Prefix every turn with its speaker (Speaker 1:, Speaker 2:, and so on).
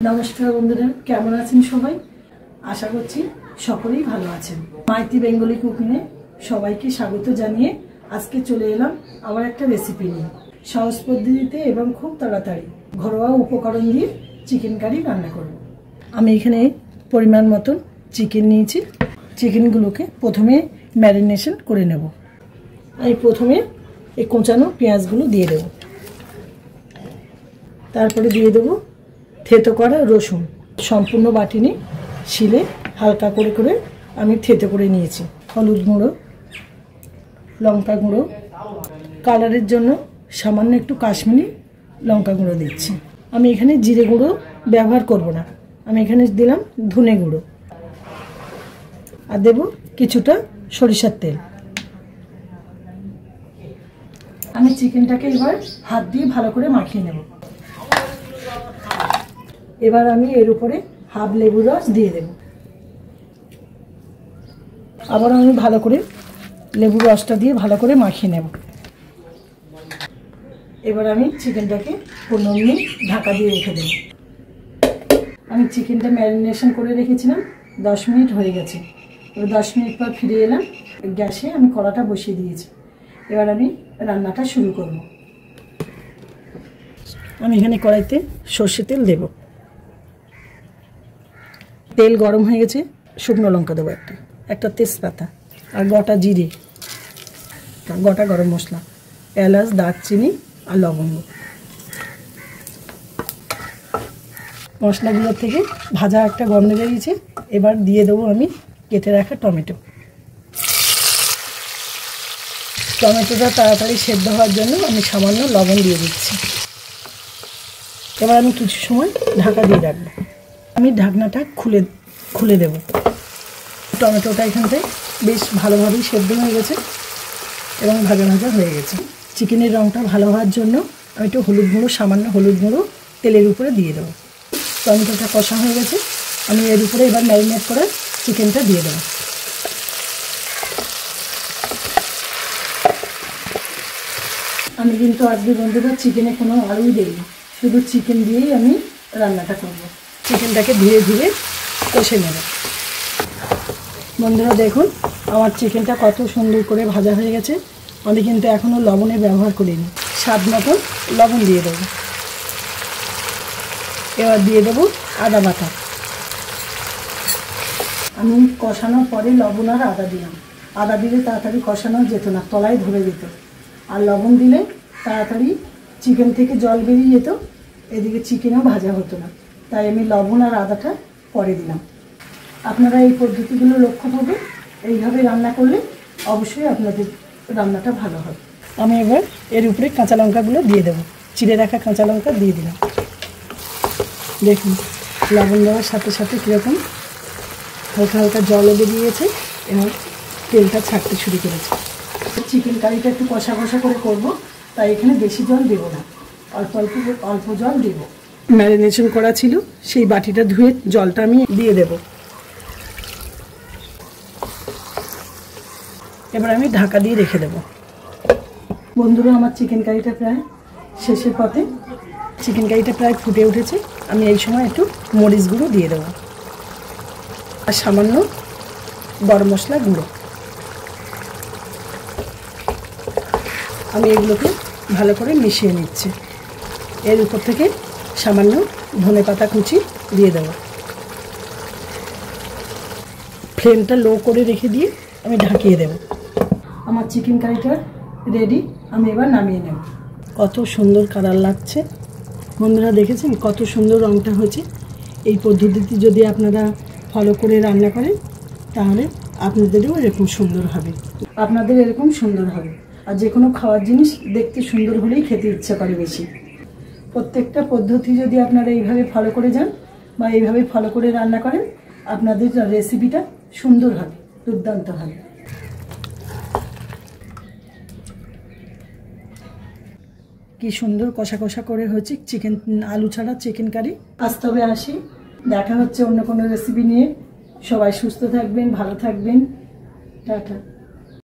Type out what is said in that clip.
Speaker 1: নমস্কার বন্ধুরা, কেমন আছেন সবাই? আশা করছি সকলেই ভালো আছেন। মাইতি বেঙ্গলি কুকিংয়ে সবাইকে স্বাগত জানিয়ে আজকে চলে এলাম আবার একটা রেসিপি নিয়ে। সহজ পদ্ধতিতে এবং খুব তাড়াতাড়ি ঘরোয়া উপকরণ দিয়ে চিকেন কারি রান্না করব। আমি এখানে পরিমাণ মতন চিকেন নিয়েছি। চিকেনগুলোকে প্রথমে ম্যারিনেশন করে নেব। আমি প্রথমে এই কোঁচানো পেঁয়াজগুলো দিয়ে দেব, তারপরে দিয়ে দেবো থেতো করা রসুন। সম্পূর্ণ বাটিনি, শিলে হালকা করে করে আমি থেতো করে নিয়েছি। হলুদ গুঁড়ো, লঙ্কা গুঁড়ো, কালারের জন্য সামান্য একটু কাশ্মীরি লঙ্কা গুঁড়ো দিচ্ছি। আমি এখানে জিরে গুঁড়ো ব্যবহার করব না, আমি এখানে দিলাম ধনে গুঁড়ো, আর দেব কিছুটা সরিষার তেল। আমি চিকেনটাকে এবার হাত দিয়ে ভালো করে মাখিয়ে নেব। এবার আমি এর উপরে হাফ লেবুর রস দিয়ে দেব। আবার আমি ভালো করে লেবুর রসটা দিয়ে ভালো করে মাখিয়ে নেব। এবার আমি চিকেনটাকে 15 মিনিট ঢাকা দিয়ে রেখে দেব। আমি চিকেনটা ম্যারিনেশন করে রেখেছিলাম, 10 মিনিট হয়ে গেছে। এবার 10 মিনিট পর ফিরে এলাম। গ্যাসে আমি কড়াটা বসিয়ে দিয়েছি। এবার আমি রান্নাটা শুরু করব। আমি এখানে কড়াইতে সর্ষে তেল দেব। তেল গরম হয়ে গেছে, শুকনো লঙ্কা দেবো একটা তেজপাতা, আর গোটা জিরে, গোটা গরম মশলা, এলাচ, দারচিনি আর লবঙ্গ। মশলাগুলো থেকে ভাজা একটা গন্ধ বেরিয়েছে। এবার দিয়ে দেবো আমি কেটে রাখা টমেটো। টমেটোটা তাড়াতাড়ি সেদ্ধ হওয়ার জন্য আমি সামান্য লবণ দিয়ে দিচ্ছি। এবার আমি কিছু সময় ঢাকা দিয়ে রাখবো। আমি ঢাকনাটা খুলে দেব। টমেটোটা এখানটায় বেশ ভালোভাবেই সেদ্ধ হয়ে গেছে এবং ভাজা ভাজা হয়ে গেছে। চিকেনের রঙটা ভালো হওয়ার জন্য আমি একটু হলুদ গুঁড়ো, সামান্য হলুদ গুঁড়ো তেলের উপরে দিয়ে দেবো। টমেটোটা কষা হয়ে গেছে, আমি এর উপরে এবার ম্যারিনেট করে চিকেনটা দিয়ে দেবো। আমি কিন্তু আজকে বন্ধুরা চিকেনে কোনো আলুই দিইনি, শুধু চিকেন দিয়েই আমি রান্নাটা করব। চিকেনটাকে ধীরে ধীরে কষে নেব। বন্ধুরা দেখুন আমার চিকেনটা কত সুন্দর করে ভাজা হয়ে গেছে। আমি কিন্তু এখনও লবণের ব্যবহার করিনি। স্বাদ মতন লবণ দিয়ে দেবো। এবার দিয়ে দেবো আদা বাটা। আমি কষানোর পরে লবণ আর আদা দিলাম। আদা দিলে তাড়াতাড়ি কষানো যেত না, তলায় ধরে যেত। আর লবণ দিলে তাড়াতাড়ি চিকেন থেকে জল বেরিয়ে যেত, এদিকে চিকেনও ভাজা হতো না। তাই আমি লবণ আর আদাটা পরে দিলাম। আপনারা এই পদ্ধতিগুলো লক্ষ্য করবেন, এইভাবে রান্না করলে অবশ্যই আপনাদের রান্নাটা ভালো হবে। আমি এবার এর উপরে কাঁচা লঙ্কাগুলো দিয়ে দেবো। চিড়ে রাখা কাঁচা লঙ্কা দিয়ে দিলাম। দেখুন লবণ দেওয়ার সাথে সাথে কীরকম হালকা হালকা জলও বেরিয়েছে এবং তেলটা ছাড়তে শুরু করেছে। চিকেন কারিটা একটু কষা কষা করে করবো, তাই এখানে বেশি জল দেবো না, অল্প জল দেবো। ম্যারিনেশন করা ছিল সেই বাটিটা ধুয়ে জলটা আমি দিয়ে দেব। এবার আমি ঢাকা দিয়ে রেখে দেব। বন্ধুরা আমার চিকেন কারিটা প্রায় শেষের পথে। চিকেন কারিটা প্রায় ফুটে উঠেছে। আমি এই সময় একটু মরিচ গুঁড়ো দিয়ে দেবো আর সামান্য গরম মশলা গুঁড়ো। আমি এগুলোকে ভালো করে মিশিয়ে নিচ্ছি। এর উপর থেকে সামান্য ধনেপাতা কুচি দিয়ে দেবো। ফ্লেমটা লো করে রেখে দিয়ে আমি ঢাকিয়ে দেব। আমার চিকেন কারিটা রেডি, আমি এবার নামিয়ে নেব। কত সুন্দর কালার লাগছে বন্ধুরা, দেখেছেন কত সুন্দর রঙটা হয়েছে। এই পদ্ধতিটি যদি আপনারা ফলো করে রান্না করেন তাহলে আপনাদেরও এরকম সুন্দর হবে, আর যে কোনো খাওয়ার জিনিস দেখতে সুন্দর হলেই খেতে ইচ্ছা করে বেশি। প্রত্যেকটা পদ্ধতি যদি আপনারা এইভাবে ফলো করে যান বা এইভাবে ফলো করে রান্না করেন, আপনাদের রেসিপিটা সুন্দর হবে, দুর্দান্ত হবে। কি সুন্দর কষা কষা করে হচ্ছে চিকেন, আলু ছাড়া চিকেন কারি। আজ তবে আসি, দেখা হচ্ছে অন্য কোনো রেসিপি নিয়ে। সবাই সুস্থ থাকবেন, ভালো থাকবেন, টাটা।